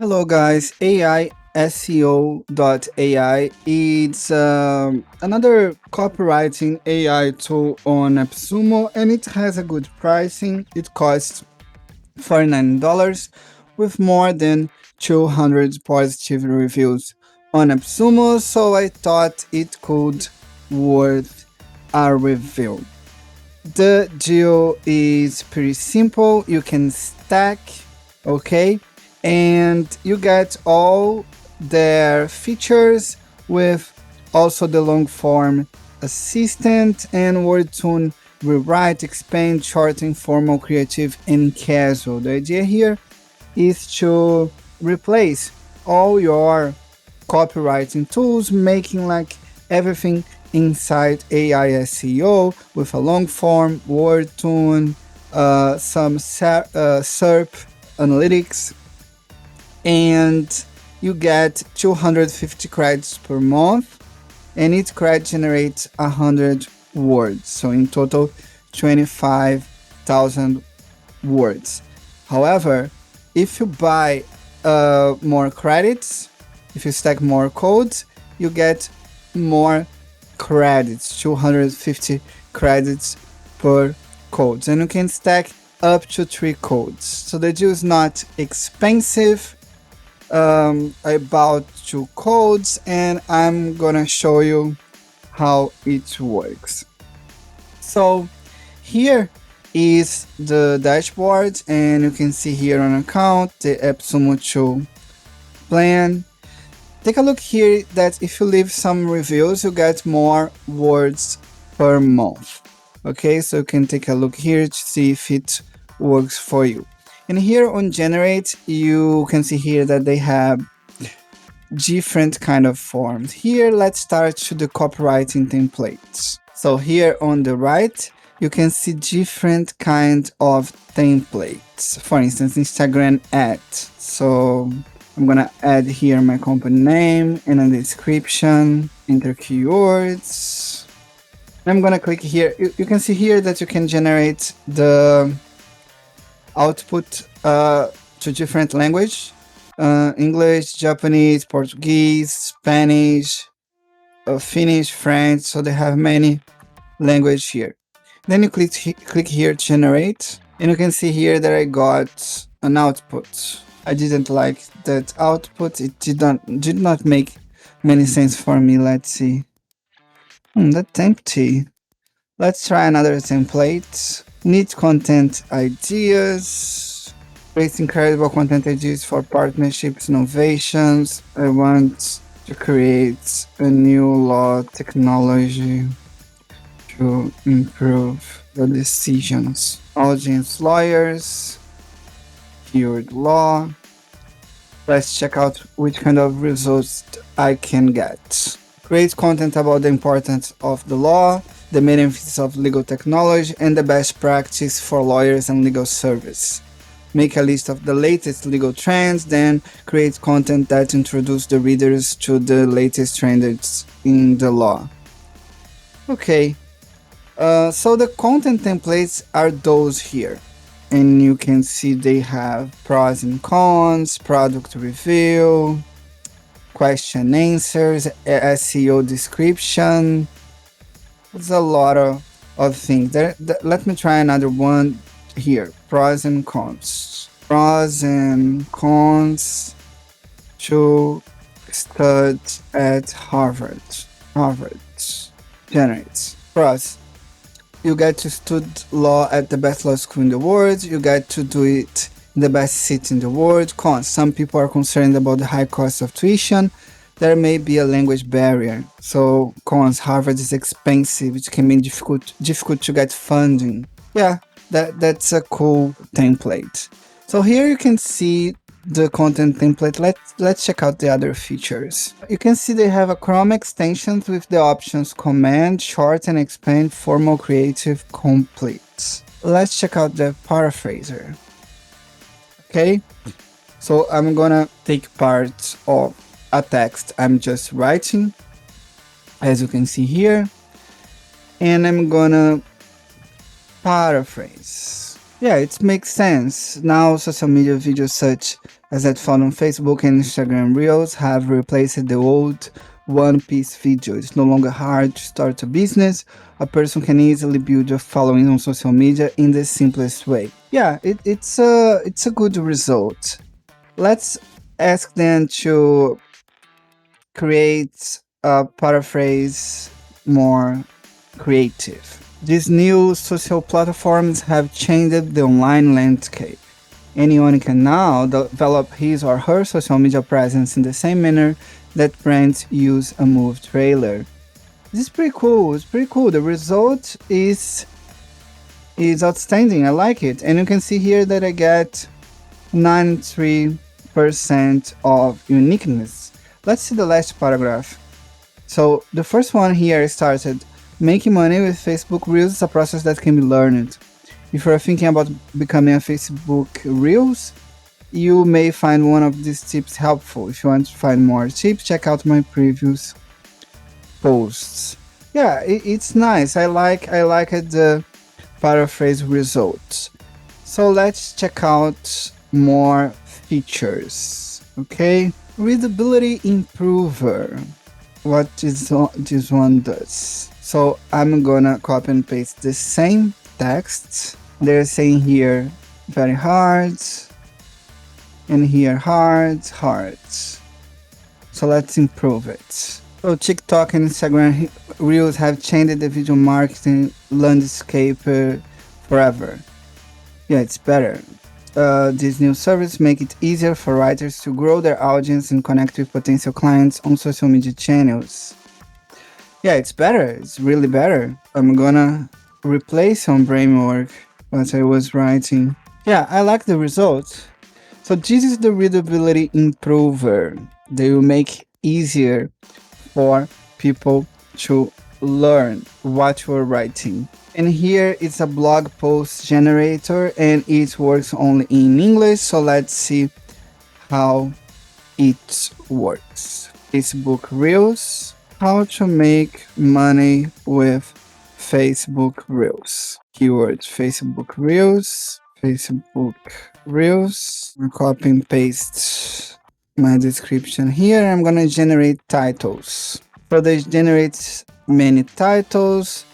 Hello guys, aiseo.ai. It's another copywriting AI tool on AppSumo, and it has a good pricing. It costs $49 with more than 200 positive reviews on AppSumo, so I thought it could worth a review. The deal is pretty simple. You can stack, okay, and you get all their features with also the long form assistant and WordTune rewrite, expand, shorten, formal, creative, and casual. The idea here is to replace all your copywriting tools, making like everything inside AISEO with a long form, word tune, some SERP analytics, and you get 250 credits per month, and each credit generates 100 words. So in total, 25,000 words. However, if you buy more credits, if you stack more codes, you get more credits, 250 credits per codes, and you can stack up to 3 codes. So the deal is not expensive. I bought 2 codes and I'm gonna show you how it works. So here is the dashboard, and you can see here on account the AppSumo 2 plan. Take a look here that if you leave some reviews, you get more words per month. Okay, so you can take a look here to see if it works for you. And here on generate, you can see here that they have different kind of forms. Here, let's start to the copywriting templates. So here on the right, you can see different kind of templates. For instance, Instagram ads. So I'm gonna add here my company name and a description, enter keywords. I'm gonna click here. You can see here that you can generate the output to different language. English, Japanese, Portuguese, Spanish, Finnish, French. So they have many language here. Then you click here, generate, and you can see here that I got an output. I didn't like that output. It did not make many sense for me. Let's see. That's empty. Let's try another template. Need content ideas. Create incredible content ideas for partnerships, innovations. I want to create a new law technology to improve the decisions. Audience lawyers, keyword law. Let's check out which kind of results I can get. Create content about the importance of the law, the benefits of legal technology, and the best practice for lawyers and legal service. Make a list of the latest legal trends, then create content that introduce the readers to the latest trends in the law. Okay, so the content templates are those here, and you can see they have pros and cons, product review, question answers, SEO description. There's a lot of things there. Let me try another one here. Pros and cons. Pros and cons to stud at Harvard. Harvard generates. Pros. You get to study law at the best law school in the world. You get to do it in the best city in the world. Cons. Some people are concerned about the high cost of tuition. There may be a language barrier. So cons, Harvard is expensive. It can be difficult to get funding. Yeah, that's a cool template. So here you can see the content template. Let's check out the other features. You can see they have a Chrome extensions with the options command, short and expand, formal, creative, complete. Let's check out the Paraphraser. Okay, so I'm gonna take part of a text I'm just writing, as you can see here, and I'm gonna paraphrase. Yeah, it makes sense. Now social media videos such as that found on Facebook and Instagram Reels have replaced the old one-piece video. It's no longer hard to start a business. A person can easily build a following on social media in the simplest way. Yeah, it's a good result. Let's ask them to create a paraphrase more creative. These new social platforms have changed the online landscape. Anyone can now develop his or her social media presence in the same manner that brands use a move trailer. This is pretty cool. It's pretty cool. The result is outstanding. I like it. And you can see here that I get 93% of uniqueness. Let's see the last paragraph. So the first one here started, making money with Facebook Reels is a process that can be learned. If you're thinking about becoming a Facebook Reels, you may find one of these tips helpful. If you want to find more tips, check out my previous posts. Yeah, it's nice. I like the paraphrase results. So let's check out more features. Okay, Readability Improver. What this one does. So I'm gonna copy and paste the same text. They're saying here very hard, and here hard. So let's improve it. So TikTok and Instagram Reels have changed the video marketing landscape forever. Yeah, it's better. This new service make it easier for writers to grow their audience and connect with potential clients on social media channels. Yeah, it's better. It's really better. I'm gonna replace on Bramework what I was writing. Yeah, I like the results. So this is the Readability Improver. They will make easier for people to learn what you're writing. And here it's a blog post generator and it works only in English. So let's see how it works. Facebook Reels. How to make money with Facebook Reels. Keywords Facebook Reels. Facebook Reels. I'll copy and paste my description here. I'm gonna generate titles. So this generates many titles.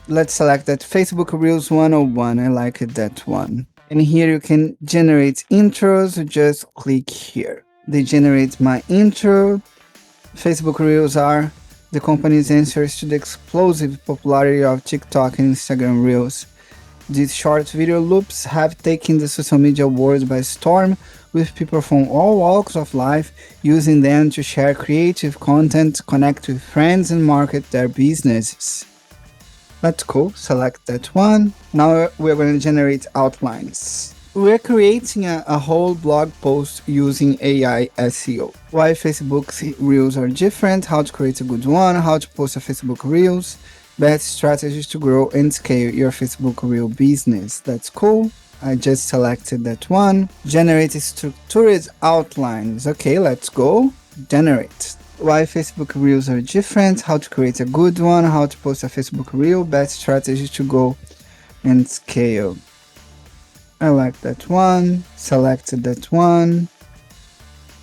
Let's select that Facebook Reels 101. I like it, that one. And here you can generate intros. Just click here. They generate my intro. Facebook Reels are the company's answers to the explosive popularity of TikTok and Instagram Reels. These short video loops have taken the social media world by storm, with people from all walks of life using them to share creative content, connect with friends, and market their businesses. That's cool. Select that one. Now we're going to generate outlines. We're creating a whole blog post using AI SEO. Why Facebook Reels are different, how to create a good one, how to post a Facebook Reels, best strategies to grow and scale your Facebook Reel business. That's cool. I just selected that one. Generate structured outlines. Okay, let's go. Generate. Why Facebook Reels are different, how to create a good one, how to post a Facebook Reel, best strategy to go and scale. I like that one. Selected that one.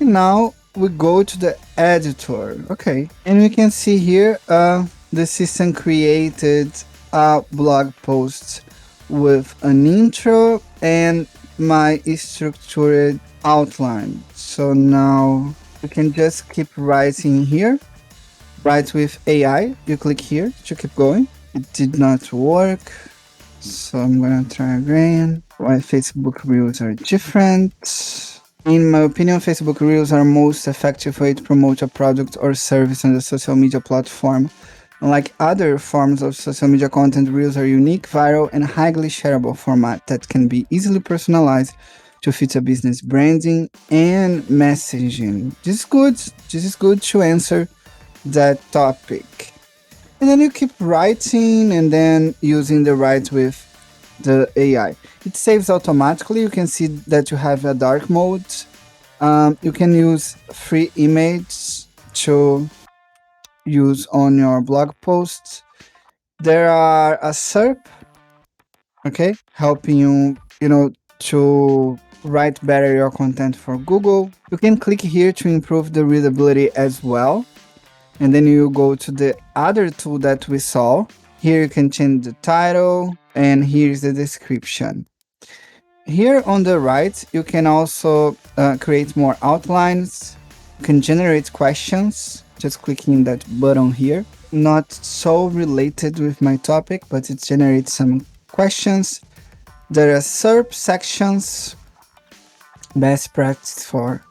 And now we go to the editor. Okay. And we can see here the system created a blog post with an intro and my structured outline. So now you can just keep writing here. Write with AI. You click here to keep going. It did not work. So I'm gonna try again. Why Facebook Reels are different. In my opinion, Facebook Reels are most effective way to promote a product or service on the social media platform. Unlike other forms of social media content, Reels are unique, viral, and highly shareable format that can be easily personalized to fit a business branding and messaging. This is good. This is good to answer that topic. And then you keep writing and then using the write with the AI. It saves automatically. You can see that you have a dark mode. You can use free image to use on your blog posts. There are a SERP, okay, helping you, to write better your content for Google. You can click here to improve the readability as well. And then you go to the other tool that we saw. Here you can change the title, and here's the description. Here on the right, you can also create more outlines. You can generate questions, just clicking that button here. Not so related with my topic, but it generates some questions. There are SERP sections, best practice for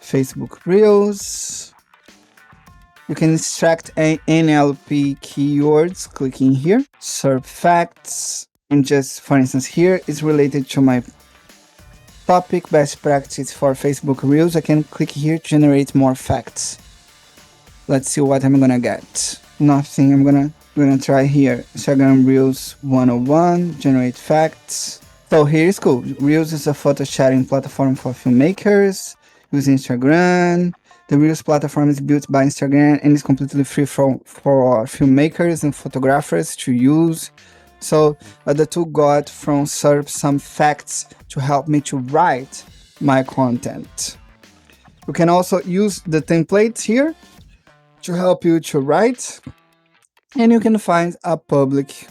Facebook Reels. You can extract NLP keywords clicking here. SERP facts, and just for instance here is related to my topic, best practice for Facebook Reels. I can click here to generate more facts. Let's see what I'm gonna get. Nothing. I'm gonna try here. Instagram Reels 101, generate facts. So here is cool. Reels is a photo sharing platform for filmmakers. Use Instagram. The Reels platform is built by Instagram and is completely free for filmmakers and photographers to use. So the tool got from SERP some facts to help me to write my content. You can also use the templates here to help you to write, and you can find a public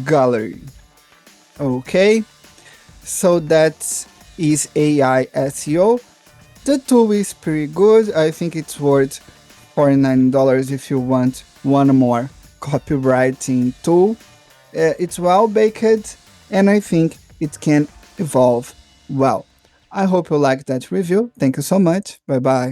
gallery. Okay, so that is AI SEO. The tool is pretty good. I think it's worth $49 if you want one more copywriting tool. It's well baked, and I think it can evolve well. I hope you liked that review. Thank you so much. Bye bye.